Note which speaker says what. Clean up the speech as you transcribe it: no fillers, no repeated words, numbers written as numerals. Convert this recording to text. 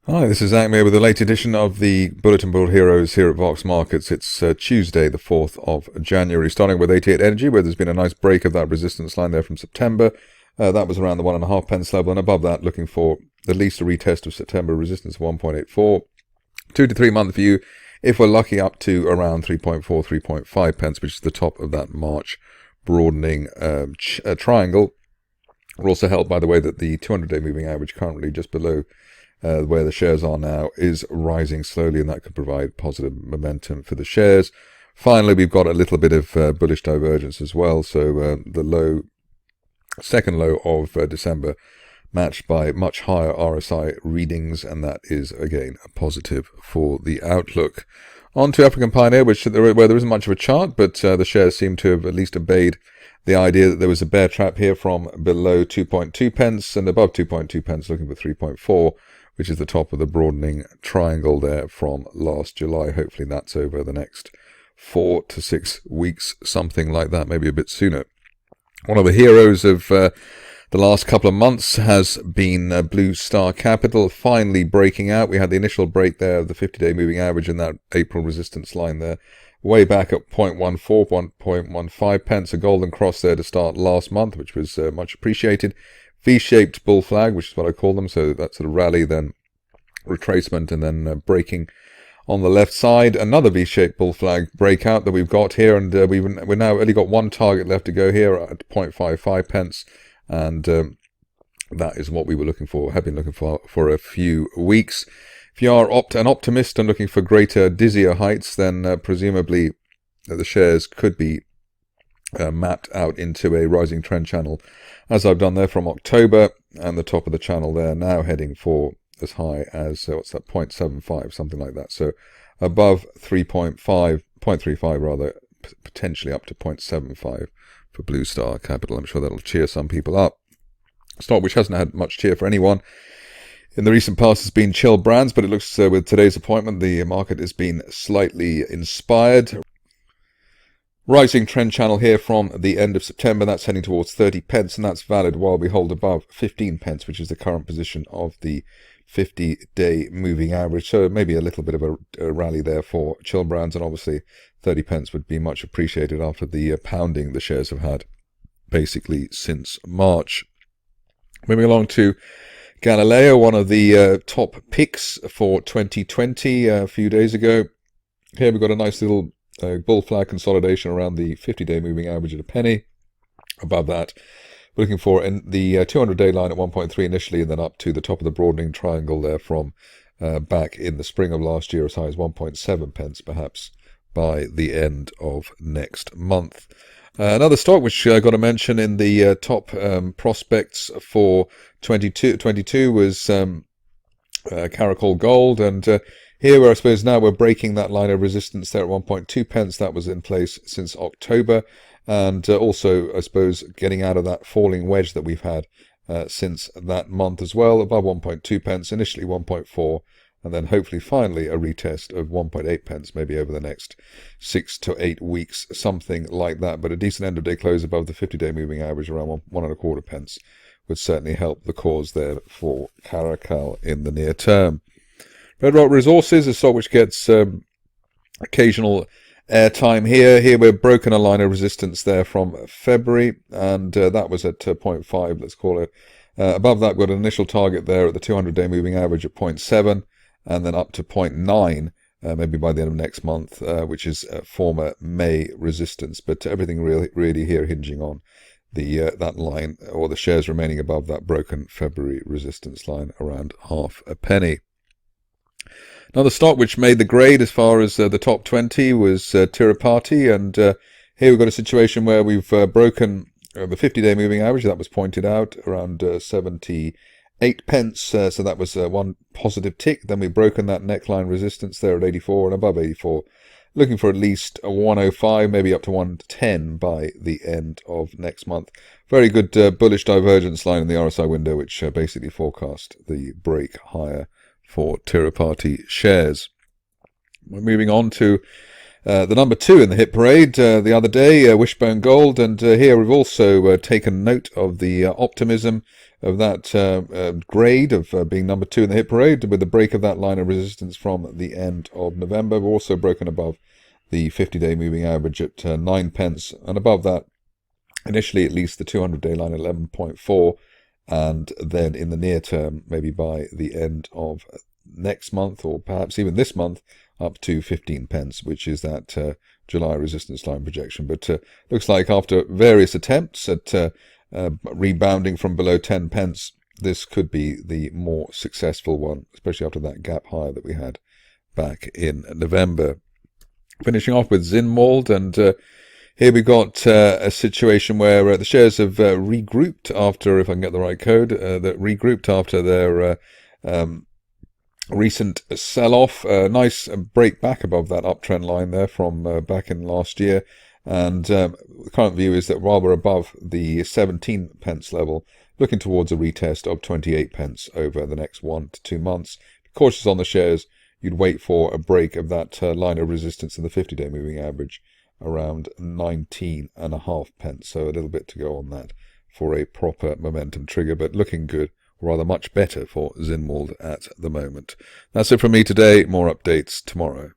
Speaker 1: Hi, this is Zak Mir with the latest edition of the Bulletin Board Heroes here at Vox Markets. It's Tuesday, the 4th of January, starting with 88 Energy, where there's been a nice break of that resistance line there from September. That was around the 1.5 pence level, and above that, looking for at least a retest of September resistance of 1.84. 2 to 3 month view, if we're lucky, up to around 3.4, 3.5 pence, which is the top of that March broadening triangle. We're also helped by the way that the 200-day moving average, currently just below where the shares are now, is rising slowly, and that could provide positive momentum for the shares. Finally, we've got a little bit of bullish divergence as well. So the second low of December matched by much higher RSI readings, and that is again a positive for the outlook. On to African Pioneer, where there isn't much of a chart, but the shares seem to have at least obeyed the idea that there was a bear trap here from below 2.2 pence and above 2.2 pence, looking for 3.4, which is the top of the broadening triangle there from last July. Hopefully that's over the next 4 to 6 weeks, something like that, maybe a bit sooner. One of the heroes of the last couple of months has been Blue Star Capital, finally breaking out. We had the initial break there of the 50-day moving average in that April resistance line there, way back at 0.14, 1.15 pence, a golden cross there to start last month, which was much appreciated. V-shaped bull flag, which is what I call them, so that sort of rally, then retracement, and then breaking on the left side. Another V-shaped bull flag breakout that we've got here, and we've now only got one target left to go here at 0.55 pence, and that is what we were looking for, have been looking for a few weeks. If you are an optimist and looking for greater, dizzier heights, then presumably the shares could be mapped out into a rising trend channel, as I've done there from October, and the top of the channel there now heading for as high as, what's that, 0.75, something like that. So above 0.35 rather, potentially up to 0.75 for Blue Star Capital. I'm sure that'll cheer some people up. Stock which hasn't had much cheer for anyone in the recent past has been Chill Brands, but it looks with today's appointment the market has been slightly inspired. Rising trend channel here from the end of September, that's heading towards 30 pence, and that's valid while we hold above 15 pence, which is the current position of the 50-day moving average. So maybe a little bit of a rally there for Chill Brands, and obviously 30 pence would be much appreciated after the pounding the shares have had basically since March. Moving along to Galileo, one of the top picks for 2020 a few days ago. Here we've got a nice little bull flag consolidation around the 50-day moving average at a penny. Above that, we're looking for the 200-day line at 1.3 initially, and then up to the top of the broadening triangle there from back in the spring of last year, as high as 1.7 pence perhaps by the end of next month. Another stock which I got to mention in the top prospects for 2022 was Caracal Gold, and here where I suppose now we're breaking that line of resistance there at 1.2 pence. That was in place since October, and also I suppose getting out of that falling wedge that we've had since that month as well, above 1.2 pence, initially 1.4, and then hopefully finally a retest of 1.8 pence, maybe over the next 6 to 8 weeks, something like that. But a decent end of day close above the 50-day moving average around 1.25 pence would certainly help the cause there for Caracal in the near term. Red Rock Resources, a stock which gets occasional airtime here. Here we've broken a line of resistance there from February, and that was at 0.5, let's call it. Above that, we've got an initial target there at the 200-day moving average at 0.7, and then up to 0.9, maybe by the end of next month, which is former May resistance. But everything really here hinging on that line, or the shares remaining above that broken February resistance line around half a penny. Another stock which made the grade as far as the top 20 was Tirupati, and here we've got a situation where we've broken the 50-day moving average. That was pointed out around 78 pence, so that was one positive tick. Then we've broken that neckline resistance there at 84 and above 84, looking for at least a 105, maybe up to 110 by the end of next month. Very good bullish divergence line in the RSI window, which basically forecast the break higher for Tirupati shares. We're moving on to the number 2 in the hit parade the other day, Wishbone Gold, and here we've also taken note of the optimism grade of being number 2 in the hit parade, with the break of that line of resistance from the end of November. We've also broken above the 50-day moving average at 9 pence, and above that, initially at least, the 200-day line at 11.4, and then in the near term, maybe by the end of next month, or perhaps even this month, up to 15 pence, which is that July resistance line projection. But looks like after various attempts at rebounding from below 10 pence, this could be the more successful one, especially after that gap high that we had back in November. Finishing off with Zinnwald, and here we got a situation where the shares have regrouped after, if I can get the right code, that regrouped after their recent sell-off. A nice break back above that uptrend line there from back in last year. And the current view is that while we're above the 17 pence level, looking towards a retest of 28 pence over the next 1 to 2 months. Be cautious on the shares. You'd wait for a break of that line of resistance in the 50-day moving average around 19.5 pence. So a little bit to go on that for a proper momentum trigger, but looking good, or rather much better for Zinnwald at the moment. That's it from me today. More updates tomorrow.